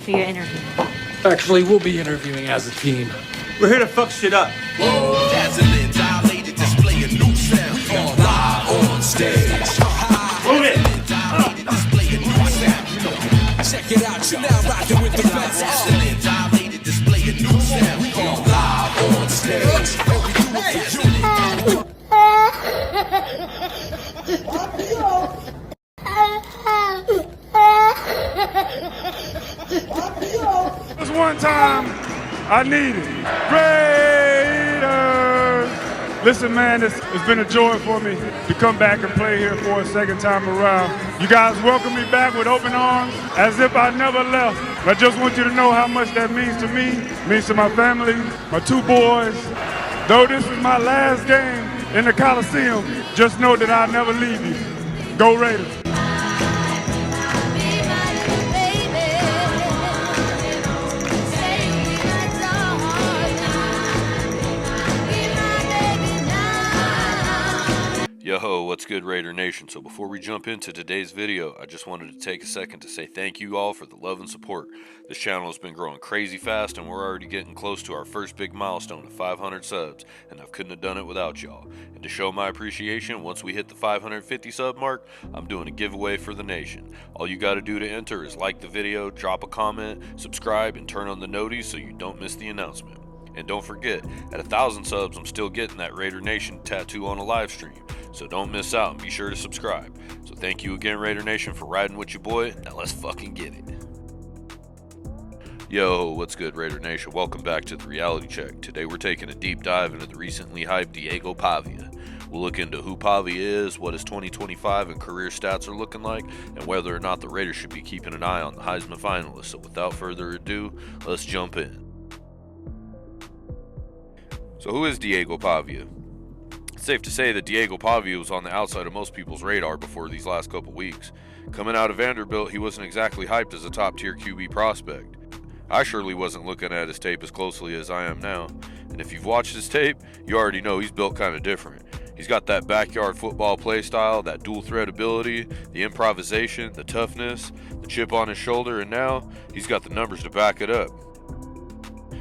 for your interview. Actually, we'll be interviewing as a team. We're here to fuck shit up. Dazzling, dilated, display a new sound. We are live on stage. Move it. Display a new sound. Check it out, you're now rocking with the best. Dazzling, dilated, display a new sound. We are live on stage. And we do it for you. This one time I need it. Raiders! Listen, man, it's been a joy for me to come back and play here for a second time around. You guys welcome me back with open arms as if I never left. I just want you to know how much that means to me, means to my family, my two boys. Though this is my last game in the Coliseum, just know that I'll never leave you. Go Raiders. Yo, what's good, Raider Nation? So before we jump into today's video, I just wanted to take a second to say thank you all for the love and support. This channel has been growing crazy fast and we're already getting close to our first big milestone of 500 subs, and I couldn't have done it without y'all. And to show my appreciation, once we hit the 550 sub mark, I'm doing a giveaway for the nation. All you gotta do to enter is like the video, drop a comment, subscribe, and turn on the noties so you don't miss the announcement. And don't forget, at 1,000 subs, I'm still getting that Raider Nation tattoo on a live stream. So don't miss out and be sure to subscribe. So thank you again, Raider Nation, for riding with your boy. Now let's fucking get it. Yo, what's good, Raider Nation? Welcome back to the Reality Check. Today we're taking a deep dive into the recently hyped Diego Pavia. We'll look into who Pavia is, what his 2025 and career stats are looking like, and whether or not the Raiders should be keeping an eye on the Heisman finalists. So without further ado, let's jump in. So who is Diego Pavia? It's safe to say that Diego Pavia was on the outside of most people's radar before these last couple weeks. Coming out of Vanderbilt, he wasn't exactly hyped as a top-tier QB prospect. I surely wasn't looking at his tape as closely as I am now, and if you've watched his tape, you already know he's built kind of different. He's got that backyard football play style, that dual threat ability, the improvisation, the toughness, the chip on his shoulder, and now he's got the numbers to back it up.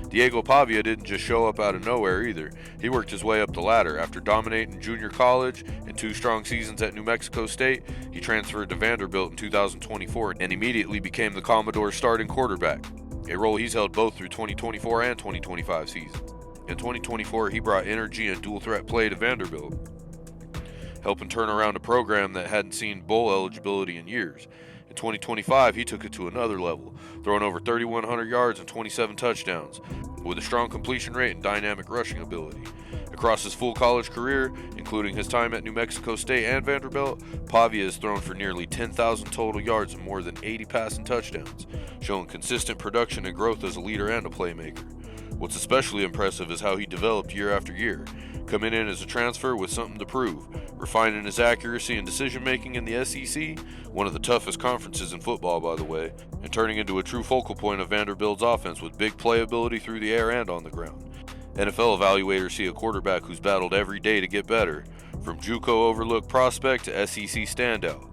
Diego Pavia didn't just show up out of nowhere either. He worked his way up the ladder. After dominating junior college and 2 strong seasons at New Mexico State, he transferred to Vanderbilt in 2024 and immediately became the Commodore's starting quarterback, a role he's held both through 2024 and 2025 seasons. In 2024, he brought energy and dual threat play to Vanderbilt, helping turn around a program that hadn't seen bowl eligibility in years. In 2025, he took it to another level, throwing over 3,100 yards and 27 touchdowns, with a strong completion rate and dynamic rushing ability. Across his full college career, including his time at New Mexico State and Vanderbilt, Pavia has thrown for nearly 10,000 total yards and more than 80 passing touchdowns, showing consistent production and growth as a leader and a playmaker. What's especially impressive is how he developed year after year, coming in as a transfer with something to prove, refining his accuracy and decision-making in the SEC, one of the toughest conferences in football, by the way, and turning into a true focal point of Vanderbilt's offense with big playability through the air and on the ground. NFL evaluators see a quarterback who's battled every day to get better, from JUCO overlooked prospect to SEC standout,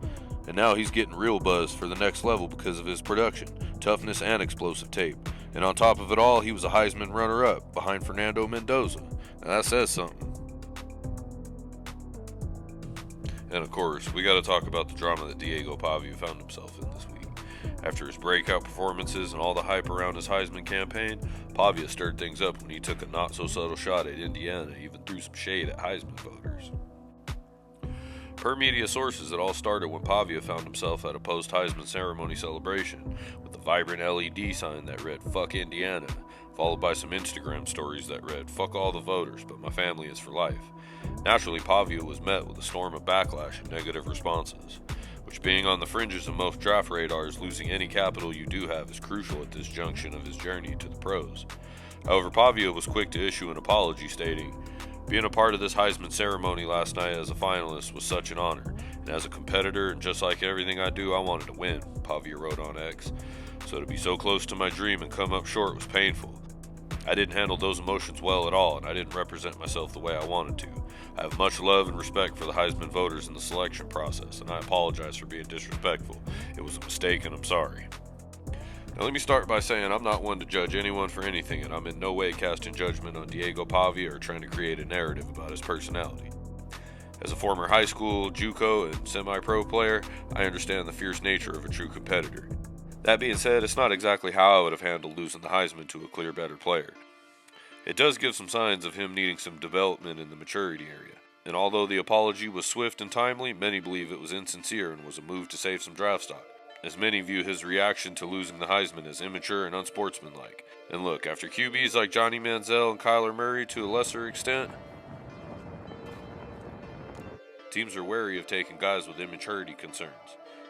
and now he's getting real buzz for the next level because of his production, toughness, and explosive tape. And on top of it all, he was a Heisman runner-up behind Fernando Mendoza. Now that says something. And of course, we got to talk about the drama that Diego Pavia found himself in this week. After his breakout performances and all the hype around his Heisman campaign, Pavia stirred things up when he took a not-so-subtle shot at Indiana and even threw some shade at Heisman voters. Per media sources, it all started when Pavia found himself at a post-Heisman ceremony celebration with a vibrant LED sign that read "Fuck Indiana," followed by some Instagram stories that read "Fuck all the voters, but my family is for life." Naturally, Pavia was met with a storm of backlash and negative responses, which, being on the fringes of most draft radars, losing any capital you do have is crucial at this junction of his journey to the pros. However, Pavia was quick to issue an apology, stating, "Being a part of this Heisman ceremony last night as a finalist was such an honor, and as a competitor, and just like everything I do, I wanted to win," Pavia wrote on X. "So to be so close to my dream and come up short was painful. I didn't handle those emotions well at all, and I didn't represent myself the way I wanted to. I have much love and respect for the Heisman voters in the selection process, and I apologize for being disrespectful. It was a mistake, and I'm sorry." Now let me start by saying I'm not one to judge anyone for anything, and I'm in no way casting judgment on Diego Pavia or trying to create a narrative about his personality. As a former high school, JUCO, and semi-pro player, I understand the fierce nature of a true competitor. That being said, it's not exactly how I would have handled losing the Heisman to a clear better player. It does give some signs of him needing some development in the maturity area. And although the apology was swift and timely, many believe it was insincere and was a move to save some draft stock, as many view his reaction to losing the Heisman as immature and unsportsmanlike. And look, after QBs like Johnny Manziel and Kyler Murray to a lesser extent, teams are wary of taking guys with immaturity concerns.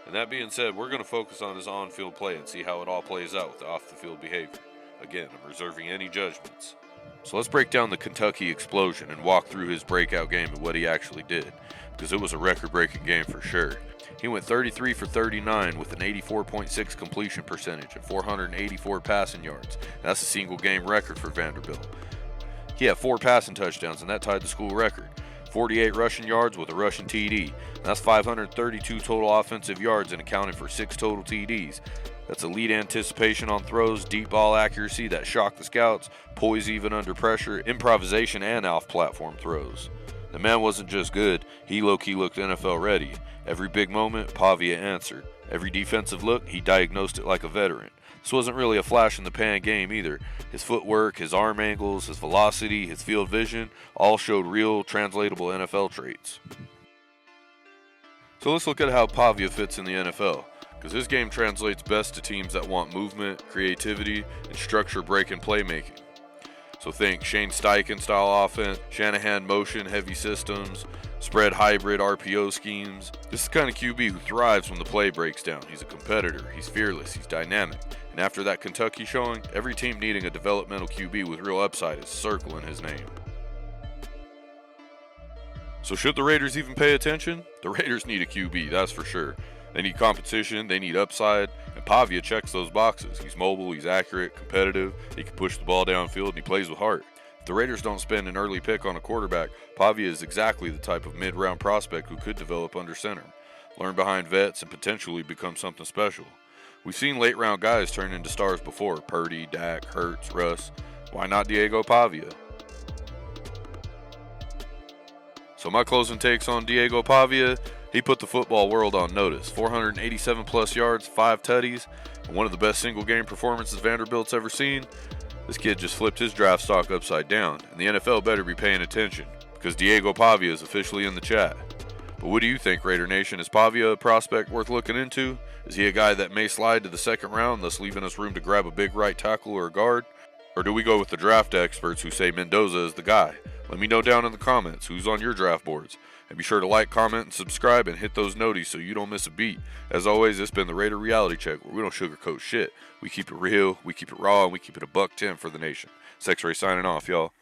And that being said, we're going to focus on his on-field play and see how it all plays out with the off-the-field behavior. Again, I'm reserving any judgments. So let's break down the Kentucky explosion and walk through his breakout game and what he actually did, because it was a record-breaking game for sure. He went 33 for 39 with an 84.6 completion percentage and 484 passing yards. That's a single game record for Vanderbilt. He had 4 passing touchdowns, and that tied the school record. 48 rushing yards with a rushing TD. That's 532 total offensive yards and accounted for 6 total TDs. That's elite anticipation on throws, deep ball accuracy that shocked the scouts, poise even under pressure, improvisation, and off-platform throws. The man wasn't just good, he low-key looked NFL ready. Every big moment, Pavia answered. Every defensive look, he diagnosed it like a veteran. This wasn't really a flash-in-the-pan game either. His footwork, his arm angles, his velocity, his field vision, all showed real, translatable NFL traits. So let's look at how Pavia fits in the NFL, because his game translates best to teams that want movement, creativity, and structure-breaking playmaking. So think Shane Steichen style offense, Shanahan motion heavy systems, spread hybrid RPO schemes. This is the kind of QB who thrives when the play breaks down. He's a competitor, he's fearless, he's dynamic. And after that Kentucky showing, every team needing a developmental QB with real upside is circling his name. So should the Raiders even pay attention? The Raiders need a QB, that's for sure. They need competition, they need upside, and Pavia checks those boxes. He's mobile, he's accurate, competitive, he can push the ball downfield, and he plays with heart. If the Raiders don't spend an early pick on a quarterback, Pavia is exactly the type of mid-round prospect who could develop under center, learn behind vets, and potentially become something special. We've seen late-round guys turn into stars before: Purdy, Dak, Hurts, Russ. Why not Diego Pavia? So my closing takes on Diego Pavia: he put the football world on notice. 487 plus yards, 5 tutties, and one of the best single-game performances Vanderbilt's ever seen. This kid just flipped his draft stock upside down, and the NFL better be paying attention, because Diego Pavia is officially in the chat. But what do you think, Raider Nation? Is Pavia a prospect worth looking into? Is he a guy that may slide to the second round, thus leaving us room to grab a big right tackle or a guard? Or do we go with the draft experts who say Mendoza is the guy? Let me know down in the comments who's on your draft boards. And be sure to like, comment, and subscribe, and hit those noties so you don't miss a beat. As always, it's been the Raider Reality Check, where we don't sugarcoat shit. We keep it real, we keep it raw, and we keep it $110 for the nation. Sex Ray signing off, y'all.